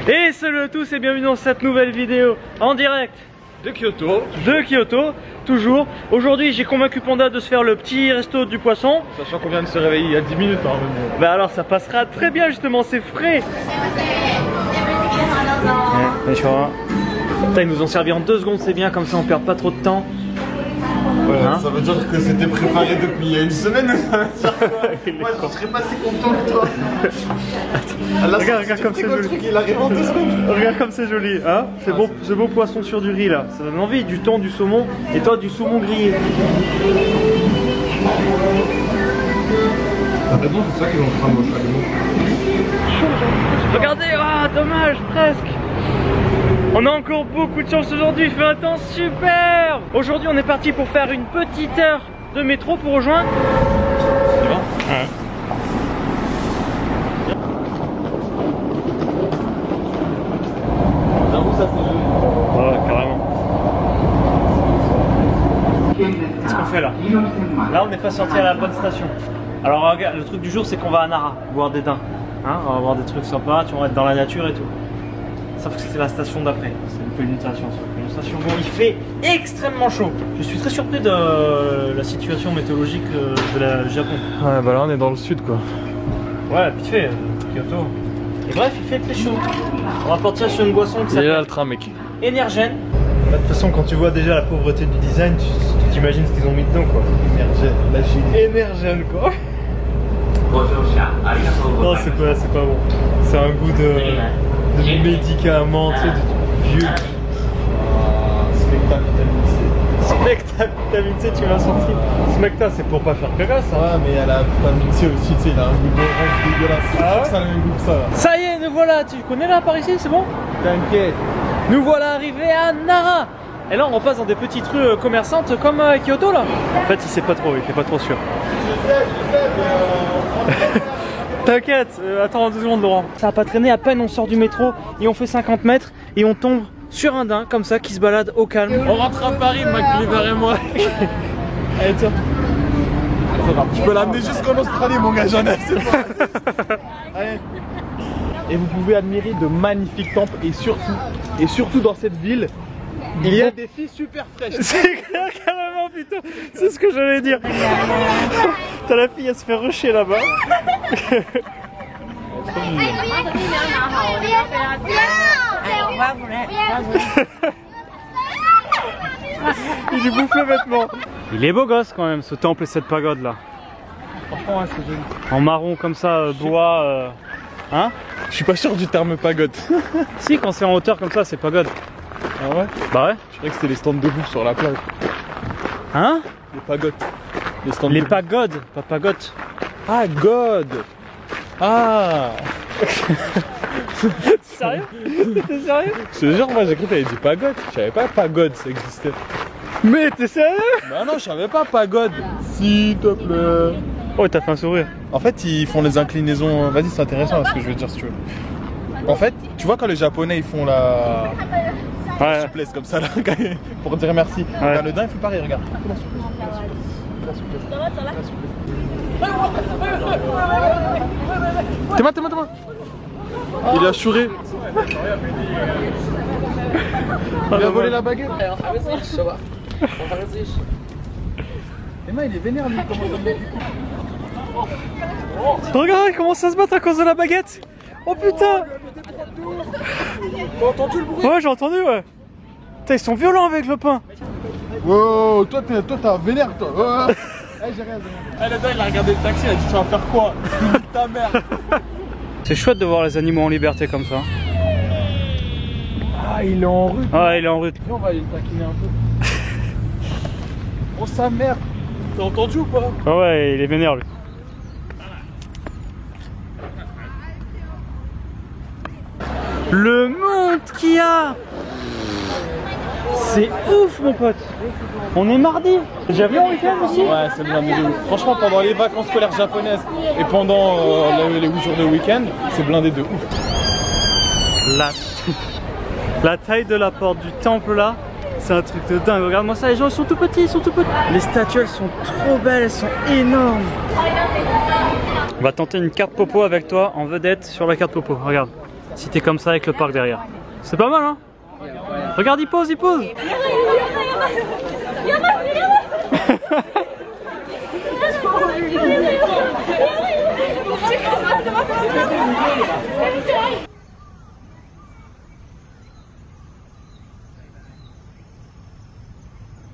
Et salut à tous et bienvenue dans cette nouvelle vidéo en direct de Kyoto. Toujours. Aujourd'hui j'ai convaincu Panda de se faire le petit resto du poisson. Sachant qu'on vient de se réveiller il y a 10 minutes. Bah alors ça passera très bien justement, c'est frais. Putain, ils nous ont servi en 2 secondes, c'est bien, comme ça on perd pas trop de temps. Ouais, hein, ça veut dire que c'était préparé depuis il y a une semaine. Moi je serais pas si content que toi. Regarde comme c'est joli. Il arrive en 2 secondes. Regarde comme c'est joli, hein. Ce beau poisson sur du riz là. Ça donne envie, du thon, du saumon. Et toi du saumon grillé. T'as raison, c'est ça qu'ils ont fait au chalumeau. Regardez, ah dommage, presque. On a encore beaucoup de chance aujourd'hui, il fait un temps super. Aujourd'hui on est parti pour faire une petite heure de métro pour rejoindre. C'est bon ? Ouais. J'avoue ça c'est joli. Ouais, carrément. Qu'est-ce qu'on fait là? Là on n'est pas sorti à la bonne station. Alors regarde, le truc du jour c'est qu'on va à Nara, boire des daims. Hein, on va voir des trucs sympas, tu vas être dans la nature et tout. Sauf que c'est la station d'après, c'est une station. Bon, il fait extrêmement chaud. Je suis très surpris de la situation météorologique de la Japon. Ouais, bah là on est dans le sud quoi. Ouais, vite fait, Kyoto. Et bref, il fait très chaud. On va partir sur une boisson qui Il est là s'appelle le train, mec. Énergène. De toute façon, quand tu vois déjà la pauvreté du design, tu t'imagines ce qu'ils ont mis dedans quoi. Énergène, là j'ai énergène quoi. Non, c'est pas bon. C'est un goût de médicaments, tu sais, de vieux. Smecta vitamine C. Smecta vitamine C, tu m'as sorti. Smecta, c'est pour pas faire caca ça. Ouais, mais elle a vitamine C aussi, tu sais, il a un goût d'orange dégueulasse. Ah ouais, ça a le même goût que ça. Là. Ça y est, nous voilà. Tu connais là par ici, c'est bon? T'inquiète. Nous voilà arrivés à Nara. Et là, on repasse dans des petites rues commerçantes comme à Kyoto là. En fait, il sait pas trop, il était pas trop sûr. Je sais, mais. T'inquiète, attends 2 secondes Laurent. Ça va pas traîner, à peine on sort du métro et on fait 50 mètres et on tombe sur un daim comme ça qui se balade au calme. On rentre à Paris, MacGyver et moi. Allez tiens. Je peux l'amener jusqu'en Australie mon gars, j'en ai assez. Allez. Et vous pouvez admirer de magnifiques temples et surtout dans cette ville, il y a des filles super fraîches. C'est clair carrément putain, c'est ce que j'allais dire. T'as la fille à se faire rusher là-bas. Il lui bouffe le vêtement. Il est beau gosse quand même ce temple et cette pagode là. Franchement ouais, c'est joli. En marron comme ça, bois. Hein? Je suis pas sûr du terme pagode. Si, quand c'est en hauteur comme ça, c'est pagode. Ah ouais? Bah ouais. Je croyais que c'était les stands de bouffe sur la plage. Hein? Les pagodes. Les stands Les de pagodes, pas pagodes. Ah god. Ah. T'es sérieux? T'es sérieux? Je te jure, moi j'ai cru que t'avais dit pagode. Je savais pas pagode ça existait. Mais t'es sérieux? Bah non, je savais pas pagode. S'il te plaît. Oh, t'as fait un sourire. En fait, ils font les inclinaisons. Vas-y, c'est intéressant là, ce que je veux dire si tu veux. En fait, tu vois quand les Japonais ils font la souplesse comme ça là, pour dire merci. Ouais. Regarde, le daim il fait pareil, regarde. Tes mains. Il a chouré. Il a volé la baguette. Emma, il est vénère lui, comment ça me met. Regarde, il commence à se battre à cause de la baguette. Oh putain. T'as entendu le bruit? Ouais, j'ai entendu, ouais. Putain, ils sont violents avec le pain. Wow, toi t'as vénère toi. J'ai rien. Le gars il a regardé le taxi, il a dit tu vas faire quoi? Ta mère. C'est chouette de voir les animaux en liberté comme ça. Ah, il est en rue. Ah, il est en route. On va aller le taquiner un peu. Oh sa mère. T'as entendu ou pas? Ah ouais, il est vénère lui. Le monde qu'il y a, c'est ouf mon pote. On est mardi. Déjà vu en week-end aussi? Ouais, c'est blindé de ouf. Franchement, pendant les vacances scolaires japonaises et pendant les 8 jours de week-end, c'est blindé de ouf. La taille de la porte du temple là, C'est un truc de dingue, regarde-moi ça, les gens ils sont tout petits, ils sont tout petits. Les statues elles sont trop belles, elles sont énormes. On va tenter une carte popo avec toi en vedette sur la carte popo, regarde. Si t'es comme ça avec le parc derrière. C'est pas mal hein. Regarde, il pose, il pose.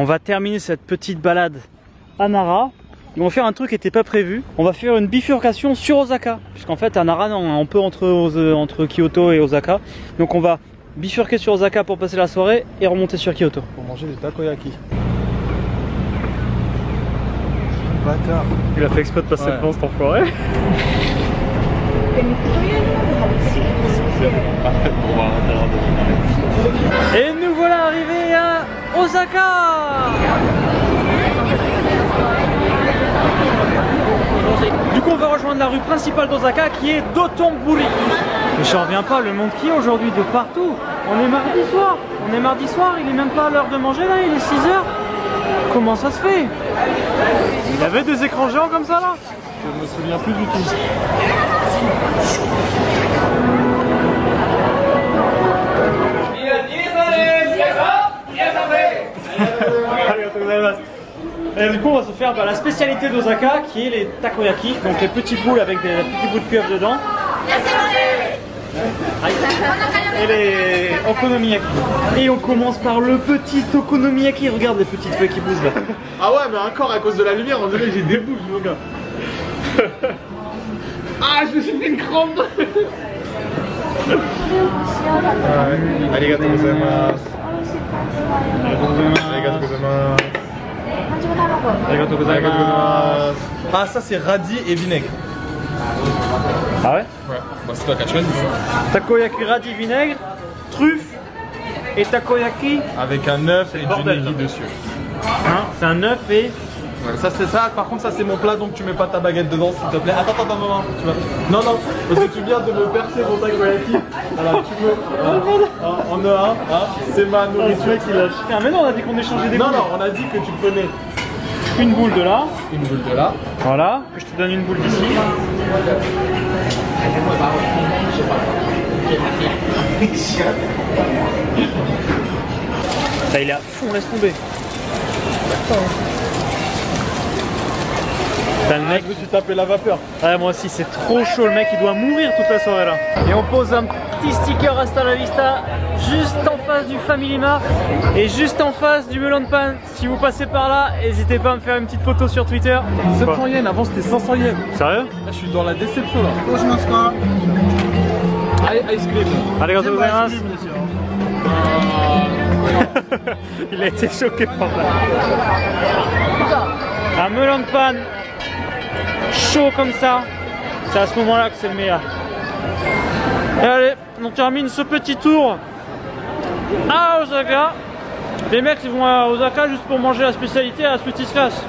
On va terminer cette petite balade à Nara. Ils vont faire un truc qui n'était pas prévu. On va faire une bifurcation sur Osaka. Puisqu'en fait à Nara, on peut entre Kyoto et Osaka. Donc on va bifurquer sur Osaka pour passer la soirée et remonter sur Kyoto. Pour manger des takoyaki. Bâtard. Il a fait exprès de passer devant cet enfoiré. Parfait pour voir l'intérieur de Et nous voilà arrivés à Osaka. Du coup on va rejoindre la rue principale d'Osaka qui est Dotonbori. Mais je reviens pas, le monde qui est aujourd'hui de partout. On est mardi soir. On est mardi soir, il est même pas l'heure de manger là, il est 6 h. Comment ça se fait? Il y avait des écrans géants comme ça là? Je me souviens plus du tout. Et du coup on va se faire la spécialité d'Osaka qui est les takoyaki, donc les petits boules avec des petits bouts de cuivre dedans. Et les okonomiyaki. Et on commence par le petit okonomiyaki, regarde les petites feuilles qui bougent là. Ah ouais mais encore à cause de la lumière on dirait que j'ai des boules mon gars. Ah je me suis fait une crampe. Arigatou gozaimasu. Arigatou gozaimasu. Arigatou gozaimasu. Ah ça c'est radis et vinaigre. Ah ouais? Ouais, bah, c'est toi qui as choisi ça. Takoyaki radis vinaigre, truffe et takoyaki. Avec un œuf et du bordel, nigiri là. dessus. Hein, c'est un œuf et... Ouais, ça c'est ça, par contre ça c'est mon plat donc tu mets pas ta baguette dedans s'il te plaît. Attends maman, tu vas... Non parce que tu viens de me percer mon takoyaki. Alors tu veux... on a un, c'est ma nourriture. Ah mais non on a dit qu'on échangeait des boules. Non, on a dit que tu prenais une boule de là. une boule de là. Voilà, que je te donne une boule d'ici. Ça il est à fond, laisse tomber. Le mec, Je me suis tapé la vapeur. ouais, moi aussi c'est trop chaud, le mec il doit mourir toute la soirée là. Et on pose un petit sticker Hasta la Vista juste en face du Family Mart et juste en face du Melon Pan. Si vous passez par là, n'hésitez pas à me faire une petite photo sur Twitter. 700 yens, avant c'était 500 yens. Sérieux? Là je suis dans la déception là. Ice cream. Arigatou gozaimasu. Il a été choqué par là. Un Melon Pan chaud comme ça, c'est à ce moment-là que c'est le meilleur. Et allez, on termine ce petit tour à Osaka. Les mecs ils vont à Osaka juste pour manger la spécialité à la Sweet Islas.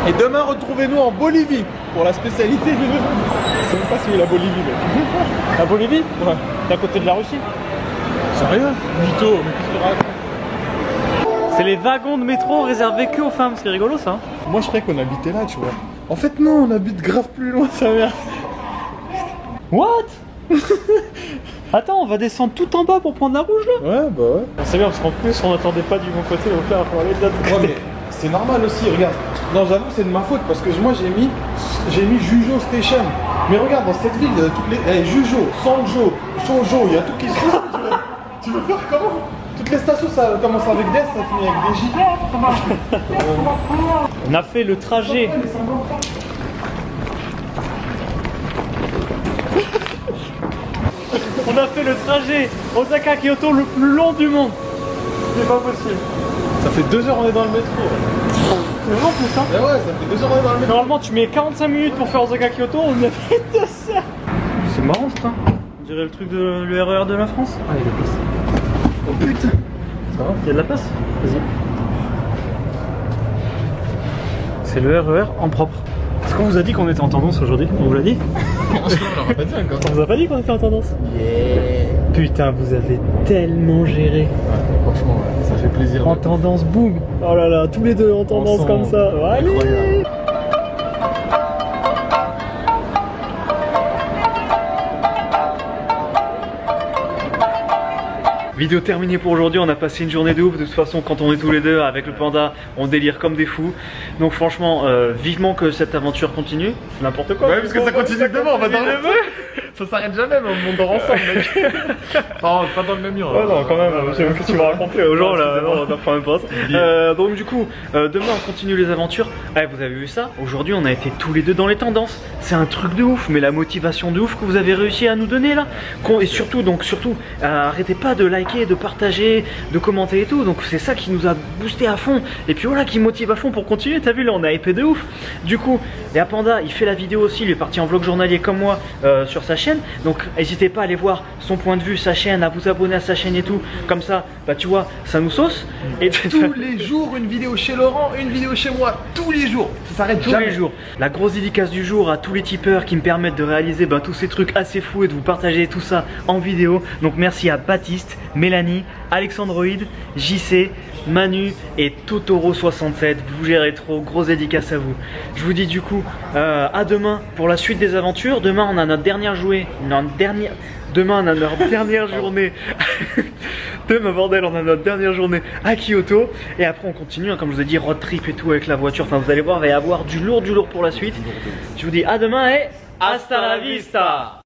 Et demain retrouvez-nous en Bolivie pour la spécialité du... Je sais même pas si c'est la Bolivie mais... La Bolivie? Ouais. C'est à côté de la Russie. Sérieux? Mytho, mais qu'est-ce que tu racontes? C'est les wagons de métro réservés que aux femmes, c'est rigolo ça. Moi je croyais qu'on habitait là tu vois. En fait non, on habite grave plus loin sa mère. What? Attends, on va descendre tout en bas pour prendre la rouge là? Ouais bah ouais. C'est bien parce qu'en plus on n'attendait pas du bon côté, donc là on va aller de l'autre côté. Ouais mais c'est normal aussi, regarde. Non j'avoue c'est de ma faute parce que moi j'ai mis Jujo Station. Mais regarde dans cette ville, il y a toutes les... Jujo, Sanjo, Shoujo, il y a tout qui se passe. Tu veux faire comment? Toutes les stations ça commence avec des, ça finit avec des J. On a fait le trajet. On a fait le trajet Osaka-Kyoto le plus long du monde. C'est pas possible. Ça fait 2 heures on est dans le métro. C'est vraiment plus simple. Mais ouais, ça fait 2 heures on est dans le métro. Normalement tu mets 45 minutes pour faire Osaka-Kyoto, on a fait 2 heures. C'est marrant ça. On dirait le truc de l'ERER de la France. Ah, il y a de la place. Oh putain. Ça va? Il y a de la place? Vas-y. C'est le RER en propre. Est-ce qu'on vous a dit qu'on était en tendance aujourd'hui? On vous l'a dit? Franchement, on l'aura pas dit encore. On vous a pas dit qu'on était en tendance? Yeah. Putain, vous avez tellement géré. Ouais, franchement, ouais, ça fait plaisir. En tendance, boum. Oh là là, tous les deux en tendance Ensemble. comme ça. Allez. Incroyable. Vidéo terminée pour aujourd'hui, on a passé une journée de ouf. De toute façon, quand on est tous les deux avec le panda, on délire comme des fous. Donc franchement, vivement que cette aventure continue. C'est n'importe quoi. Ouais, parce que ça continue demain, on va dormir. Ça s'arrête jamais, mais on dort ensemble, mec. Enfin, pas dans le même mur. Ouais, non, quand même, je sais même que tu m'as raconté aux gens là, non, on n'apprend même pas ça. Donc, du coup, demain on continue les aventures. Eh, vous avez vu ça? Aujourd'hui, on a été tous les deux dans les tendances. C'est un truc de ouf, mais la motivation de ouf que vous avez réussi à nous donner là. Et surtout, arrêtez pas de liker, de partager, de commenter et tout. Donc, c'est ça qui nous a boosté à fond. Et puis voilà, qui motive à fond pour continuer. T'as vu là, on a épais de ouf. Du coup, et à Panda, il fait la vidéo aussi. Il est parti en vlog journalier comme moi sur sa chaîne. Donc n'hésitez pas à aller voir son point de vue, sa chaîne, à vous abonner à sa chaîne et tout. Comme ça, bah tu vois, ça nous sauce. Et tous les jours, une vidéo chez Laurent, une vidéo chez moi, tous les jours. Ça s'arrête jamais. Tous les jours. La grosse dédicace du jour à tous les tipeurs qui me permettent de réaliser tous ces trucs assez fous et de vous partager tout ça en vidéo. Donc merci à Baptiste, Mélanie, Alexandroid, JC, Manu et Totoro67. Vous gérez trop, grosse dédicace à vous. Je vous dis du coup à demain pour la suite des aventures. Demain on a notre dernière jouée. Demain on a notre dernière journée. Demain bordel, on a notre dernière journée à Kyoto. Et après on continue, hein, comme je vous ai dit, road trip et tout avec la voiture. Enfin vous allez voir, il va y avoir du lourd pour la suite. Je vous dis à demain et hasta la vista.